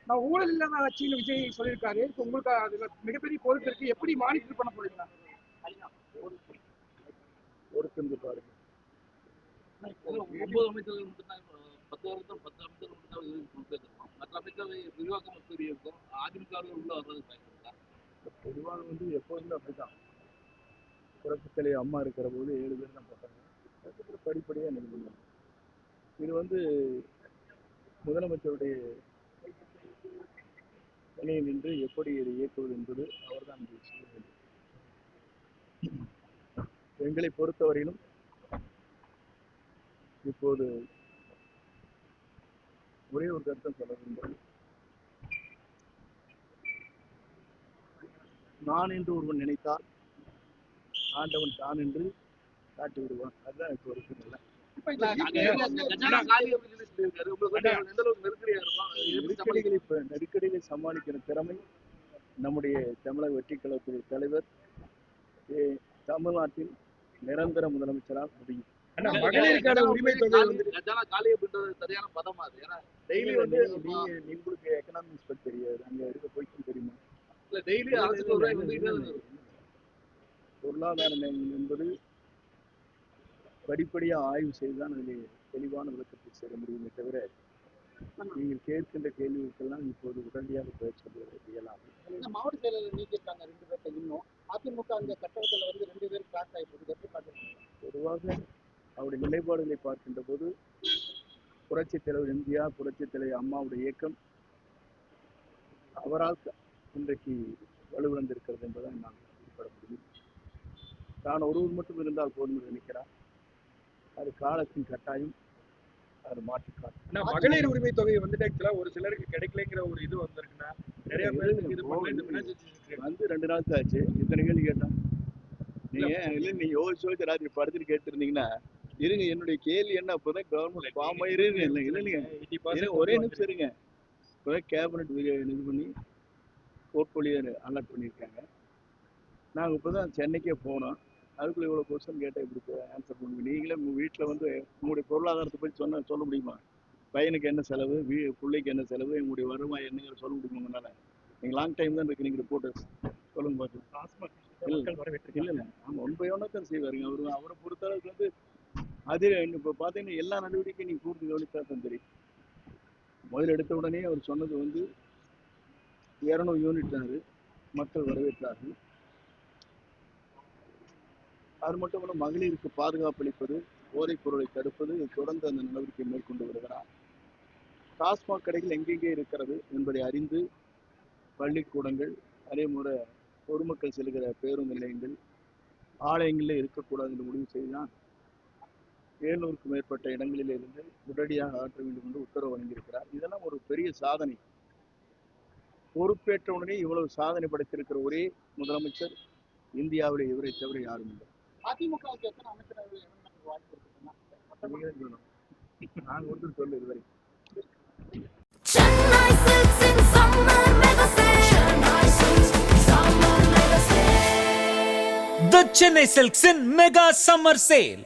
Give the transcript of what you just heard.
நான் ஊழல் இல்லாத ஆட்சின்னு விஜய் சொல்லியிருக்காரு. இப்போ உங்களுக்கு அதுல மிகப்பெரிய பொறுப்பு இருக்கு. எப்படி மானிட்டர் பண்ண போறீங்க? பொறுத்திருந்து பாருங்க. 9 அமைச்சர்கள் மட்டும்தான் 10 வருஷம் 10 அமைச்சர்கள் மட்டும்தான் பொறுப்பேற்றிருக்கோம். மற்ற அமைச்சரவை விரிவாக்கம் கூறி இருக்கும். அதிமுக உள்ள வர்றது பயன்படுத்தா பொதுவாக எப்போதுமே அப்படிதான். புரட்சித் தலைவர் அம்மா இருக்கிற போது 7 பேர் தான் போட்டாங்க. அதுக்கப்புறம் படிப்படியாக நிறுவனம். இது முதலமைச்சருடைய பணியை நின்று எப்படி இதை இயக்குவது என்பது அவர்தான் சொல்ல வேண்டும். எங்களை பொறுத்தவரையிலும் இப்போது ஒரே ஒரு கருத்தை சொல்ல விரும்புகிறேன். நான் என்று ஒருவன் நினைத்தால் ஆண்டவன் தான் என்று காட்டி விடுவான். அதுதான் இப்போ இருக்கு. நெருக்கடிகளை சமாளிக்கிற திறமை நம்முடைய தமிழக வெற்றிக் கழகத்துடைய தலைவர் தமிழ்நாட்டின் நிரந்தர முதலமைச்சரால் முடியும். மகளிருக்கான உரிமை தொகை சரியான பதமா அது. ஏன்னா டெய்லி உங்களுக்கு எக்கனாமிக்ஸ் பத்தி தெரியாது, அங்க இருக்க போய்க்கும் தெரியுமா? இல்ல டெய்லி பொருளாதார என்பது படிப்படியாக ஆய்வு செய்துதான் அதில் தெளிவான விளக்கத்தை சேர முடியுமே தவிர நீங்கள் கேட்கின்ற கேள்விகளுக்கெல்லாம் இப்போது உடனடியாக பெயர் சொல்வது இயலாது. மாவட்ட செயலாளர் நீக்கிட்டாங்க 2 பேர்த்த. இன்னும் அதிமுக அந்த கட்டடத்துல 2 பேர் கிளாஸ் ஆயிட்டு எப்படி பாக்குறீங்க? பொதுவாக அவருடைய நிலைப்பாடுகளை பார்க்கின்ற போது புரட்சித் தலைவர் எம்ஜிஆர், புரட்சித் தலைவர் அம்மாவுடைய இயக்கம் அவரால் இன்றைக்கு வலுவிழந்திருக்கிறது என்பதை நான் குறிப்பிட முடியும். தான் ஒருவர் மட்டும் இருந்தால் போதும் என்று நினைக்கிறார். அது காலத்தின் கட்டாயம் அது மாற்றிக்காட்டு. மகளிர் உரிமை தொகை ஒரு சிலருக்கு கிடைக்கலங்கிற ஒரு இது வந்திருக்குன்னா நிறைய பேருக்கு இது 2 நாள் ஆச்சு. இத்தனை கேள்வி கேட்டான். நீங்க யோசிச்சு ராத்திரி படுத்துட்டு கேட்டுருந்தீங்கன்னா இருங்க, என்னுடைய கேள்வி என்ன? அப்போதான் கவர்மெண்ட் ஃபார்ம் ஆயிருங்க. இல்லைங்க, ஒரே நிமிஷம் இருங்க. இப்போதான் கேபினட் இது பண்ணி போர்ட்போலியோ அலாட் பண்ணியிருக்காங்க. நாங்கள் இப்போதான் சென்னைக்கே போனோம். அதுக்குள்ள இவ்வளோ கொஸ்டின் கேட்டால் இப்படி ஆன்சர் பண்ணுங்க. நீங்களே உங்கள் வீட்டில் உங்களுடைய பொருளாதாரத்தை பற்றி சொல்ல முடியுமா? பையனுக்கு என்ன செலவு, பிள்ளைக்கு என்ன செலவு, உங்களுடைய வருவாய் என்னங்கிற சொல்ல முடியுமா உங்களால்? நீங்கள் லாங் டைம் தான் இருக்கு. நீங்கள் ரிப்போர்ட்டர்ஸ் சொல்லுங்க பார்த்து. இல்லை ஆமாம், 1 by 1 தான் செய்வாருங்க. அவரை பொறுத்தளவுக்கு அது இப்போ பார்த்தீங்கன்னா எல்லா நடவடிக்கையும் நீங்கள் கூர்ந்து கவனித்தா தான் தெரியும். முதல் எடுத்த உடனே அவர் சொன்னது 200 யூனிட் மக்கள் வரவேற்றார்கள். அது மட்டும் இல்ல, மகளிருக்கு பாதுகாப்பு அளிப்பது, போதைப் பொருளை தடுப்பது, தொடர்ந்து அந்த நடவடிக்கை மேற்கொண்டு வருகிறார். டாஸ்மாக் கடைகள் எங்கெங்கே இருக்கிறது என்பதை அறிந்து பள்ளிக்கூடங்கள், அதே முறை பொதுமக்கள் செல்கிற பேருந்து நிலையங்கள், ஆலயங்களில் இருக்கக்கூடாது என்று முடிவு செய்துதான் 700க்கும் மேற்பட்ட இடங்களில் இருந்து உடனடியாக ஆற்ற வேண்டும் என்று உத்தரவு வழங்கியிருக்கிறார். இதெல்லாம் ஒரு பெரிய சாதனை. பொறுப்பேற்ற உடனே இவ்வளவு சாதனை படைத்திருக்கிற ஒரே முதலமைச்சர் இந்தியாவிலே இவரை தவிர யாரும் இல்லை. அதிமுகவுக்கு எத்தனை அமைச்சரவை வாய்ப்பு இருக்குன்னா நாங்கள் ஒன்று சொல்லு இதுவரை. The Chennai Silks in Mega Summer Sale.